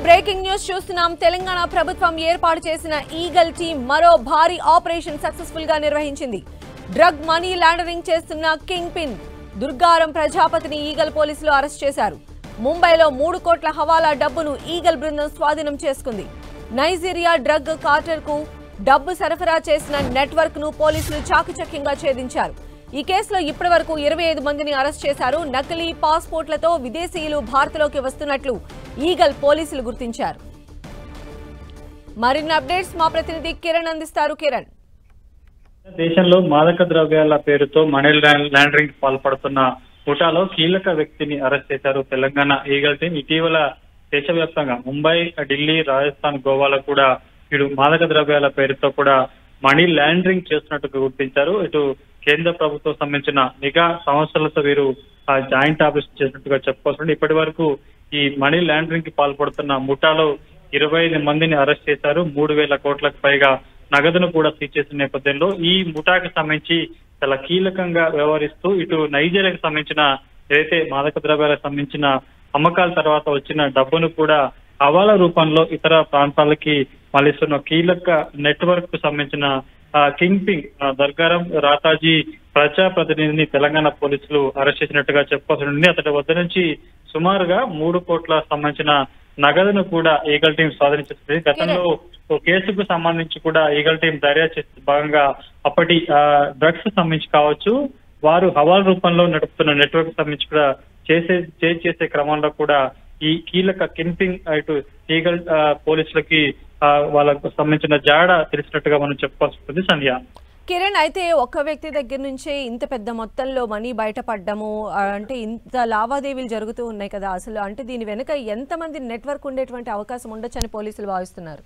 Breaking news చూస్తున్నాం. తెలంగాణ ప్రభుత్వం ఏర్పాటు చేసిన ఈగల్ టీం మరో భారీ ఆపరేషన్ సక్సెస్ఫుల్ గా నిర్వహించింది. డ్రగ్ మనీ లాండరింగ్ చేస్తున్న కింగ్ పిన్ దుర్గారం ప్రజాపతిని ఈగల్ పోలీసులు అరెస్ట్ చేశారు. ముంబైలో 3 కోట్ల హవాలా డబ్బును ఈగల్ బృందం స్వాధీనం చేసుకుంది. నైజీరియా డ్రగ్ కార్టర్ కు డబ్బు సరఫరా చేసిన నెట్వర్క్ ను పోలీసులు చాకచక్యంగా ఛేదించారు. ఈ కేసులో ఇప్పటివరకు 25 మందిని అరెస్ట్ చేశారు. నకిలీ పాస్పోర్ట్లతో విదేశీయులు భారత్లోకి వస్తున్నట్లు ఈగల్ పోలీసులు గుర్తించారు. మరిన్ని అప్డేట్స్ మా ప్రతినిధి కిరణ్ అందిస్తారు. కిరణ్, దేశంలో మాదక ద్రవ్యాల పేరుతో మనీ లాండరింగ్ పాల్పడుతున్న ముఠాలో కీలక వ్యక్తిని అరెస్ట్ చేశారు తెలంగాణ ఈగల్ టీం. ఇటీవల దేశవ్యాప్తంగా ముంబై, ఢిల్లీ, రాజస్థాన్, గోవాలో కూడా వీడు మాదక ద్రవ్యాల పేరుతో కూడా మనీ లాండరింగ్ చేస్తున్నట్టుగా గుర్తించారు. ఇటు కేంద్ర ప్రభుత్వం సంబంధించిన నిఘా సంస్థలతో వీరు జాయింట్ ఆపరేషన్ చేసినట్టుగా చెప్పుకోవచ్చు. ఇప్పటి వరకు ఈ మనీ లాండరింగ్ కి పాల్పడుతున్న ముఠాలో 25 మందిని అరెస్ట్ చేశారు. 3,000 కోట్లకు పైగా నగదును కూడా సీజ్ చేసిన నేపథ్యంలో ఈ ముఠాకి సంబంధించి చాలా కీలకంగా వ్యవహరిస్తూ ఇటు నైజీరియాకి సంబంధించిన ఏదైతే మాదక ద్రవ్యాలకు సంబంధించిన అమ్మకాల తర్వాత వచ్చిన డబ్బును కూడా హవాలా రూపంలో ఇతర ప్రాంతాలకి మళ్లిస్తున్న కీలక నెట్వర్క్ కు సంబంధించిన కింగ్ పింగ్ దర్గారం రాతాజీ ప్రజాప్రతినిధిని తెలంగాణ పోలీసులు అరెస్ట్ చేసినట్టుగా చెప్పుకోవాల్సి. అతడి వద్ద నుంచి సుమారుగా 3 కోట్ల సంబంధించిన నగదును కూడా ఈగల్ టీం స్వాధీనం చేస్తుంది. గతంలో ఓ కేసుకు సంబంధించి కూడా ఈగల్ టీం దర్యాప్తు చేసే భాగంగా అప్పటి డ్రగ్స్ సంబంధించి కావచ్చు, వారు హవాలా రూపంలో నడుపుతున్న నెట్వర్క్ సంబంధించి కూడా చేసే క్రమంలో కూడా ఈ కీలక కింపింగ్ ఇటు ఈగల్ పోలీసులకి వాళ్ళకు సంబంధించిన జాడ తెలిసినట్టుగా మనం చెప్పుకోవాల్సి ఉంటుంది. సంధ్య, కిరణ్, అయితే ఒక్క వ్యక్తి దగ్గర నుంచే ఇంత పెద్ద మొత్తంలో మనీ బయటపడ్డము అంటే ఇంత లావాదేవీలు జరుగుతూ ఉన్నాయి కదా, అసలు అంటే దీని వెనుక ఎంతమంది నెట్వర్క్ ఉండేటువంటి అవకాశం ఉండొచ్చని పోలీసులు భావిస్తున్నారు?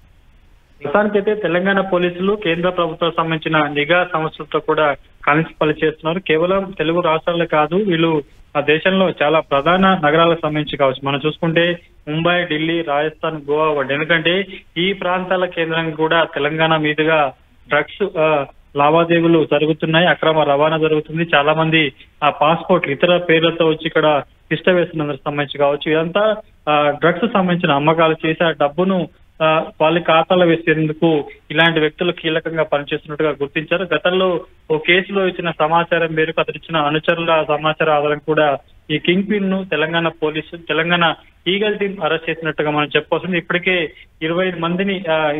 ప్రస్తుతానికైతే తెలంగాణ పోలీసులు కేంద్ర ప్రభుత్వం సంబంధించిన నిఘా సంస్థలతో కూడా కలిసి పనిచేస్తున్నారు. కేవలం తెలుగు రాష్ట్రాలే కాదు, వీళ్ళు ఆ దేశంలో చాలా ప్రధాన నగరాలకు సంబంధించి కావచ్చు. మనం చూసుకుంటే ముంబై, ఢిల్లీ, రాజస్థాన్, గోవా ఎందుకంటే ఈ ప్రాంతాల కేంద్రంగా కూడా తెలంగాణ మీదుగా డ్రగ్స్ లావాదేవీలు జరుగుతున్నాయి, అక్రమ రవాణా జరుగుతుంది. చాలా మంది ఆ పాస్పోర్ట్లు ఇతర పేర్లతో వచ్చి ఇక్కడ ఇష్ట వేస్తున్నందుకు సంబంధించి కావచ్చు. ఇదంతా డ్రగ్స్ సంబంధించిన అమ్మకాలు చేసి ఆ డబ్బును వాళ్ళ ఖాతాలో వేసేందుకు ఇలాంటి వ్యక్తులు కీలకంగా పనిచేస్తున్నట్టుగా గుర్తించారు. గతంలో ఓ కేసులో ఇచ్చిన సమాచారం మేరకు అతను ఇచ్చిన అనుచరుల సమాచారం ఆధారం కూడా ఈ కింగ్ పిన్ ను తెలంగాణ ఈగల్ టీం అరెస్ట్ చేసినట్టుగా మనం చెప్పుకోవచ్చు. ఇప్పటికే 25 మందిని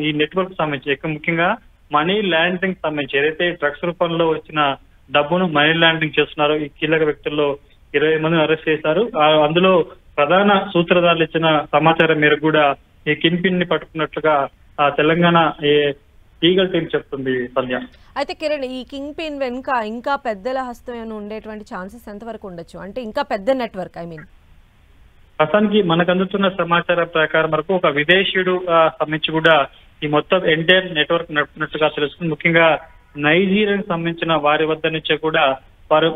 ఈ నెట్వర్క్ సంబంధించి ముఖ్యంగా మనీ లాండరింగ్ సంబంధించి ఏదైతే డ్రగ్స్ రూపంలో వచ్చిన డబ్బును మనీ లాండరింగ్ చేస్తున్నారో ఈ కీలక వ్యక్తుల్లో 20 మందిని అరెస్ట్ చేశారు. అందులో ప్రధాన సూత్రధారులు ఇచ్చిన సమాచారం మేరకు కూడా ఈ కింగ్ పిన్ ని పట్టుకున్నట్లుగా తెలంగాణ ఈగల్ టీం చెప్తుంది. సంధ్య, అయితే కిరణ్, ఈ కింగ్ పిన్ వెనుక ఇంకా పెద్దల హస్తం ఉండేటువంటి ఛాన్సెస్ ఎంతవరకు ఉండొచ్చు? అంటే ఇంకా పెద్ద నెట్వర్క్ ప్రస్తుతానికి మనకు అందుతున్న సమాచారం ప్రకారం వరకు ఒక విదేశీయుడు సంబంధించి కూడా ఈ మొత్తం ఎంటైర్ నెట్వర్క్ నడుపుతున్నట్టుగా తెలుస్తుంది. ముఖ్యంగా నైజీరియాకు సంబంధించిన వారి వద్ద నుంచే కూడా వారు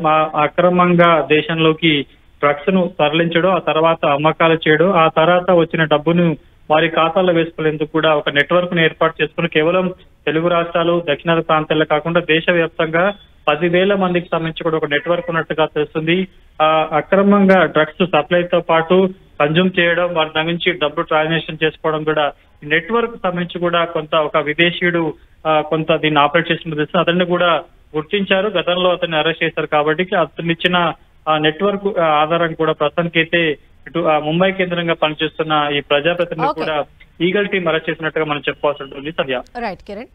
అక్రమంగా దేశంలోకి డ్రగ్స్ ను తరలించడం, ఆ తర్వాత అమ్మకాలు చేయడం, ఆ తర్వాత వచ్చిన డబ్బును వారి ఖాతాల్లో వేసుకునేందుకు కూడా ఒక నెట్వర్క్ ను ఏర్పాటు చేసుకుని కేవలం తెలుగు రాష్ట్రాలు, దక్షిణాది ప్రాంతాల్లో కాకుండా దేశవ్యాప్తంగా 10,000 మందికి సంబంధించి కూడా ఒక నెట్వర్క్ ఉన్నట్టుగా తెలుస్తుంది. అక్రమంగా డ్రగ్స్ సప్లైతో పాటు కన్జ్యూమ్ చేయడం, వారి దగ్గర నుంచి డబ్బు ట్రాన్సాక్షన్ చేసుకోవడం కూడా నెట్వర్క్ సంబంధించి కూడా ఒక విదేశీయుడు కొంత దీన్ని ఆపరేట్ చేసిన తెలుస్తుంది. అతన్ని కూడా గుర్తించారు, గతంలో అతన్ని అరెస్ట్ చేశారు. కాబట్టి అతను ఇచ్చిన నెట్వర్క్ ఆధారం కూడా ప్రస్తుతానికైతే ఇటు ముంబై కేంద్రంగా పనిచేస్తున్న ఈ ప్రజాప్రతినిధి కూడా ఈగల్ టీం అరెస్ట్ చేసినట్టుగా మనం చెప్పుకోవాల్సి ఉంటుంది. సవ్య, రైట్ కిరణ్.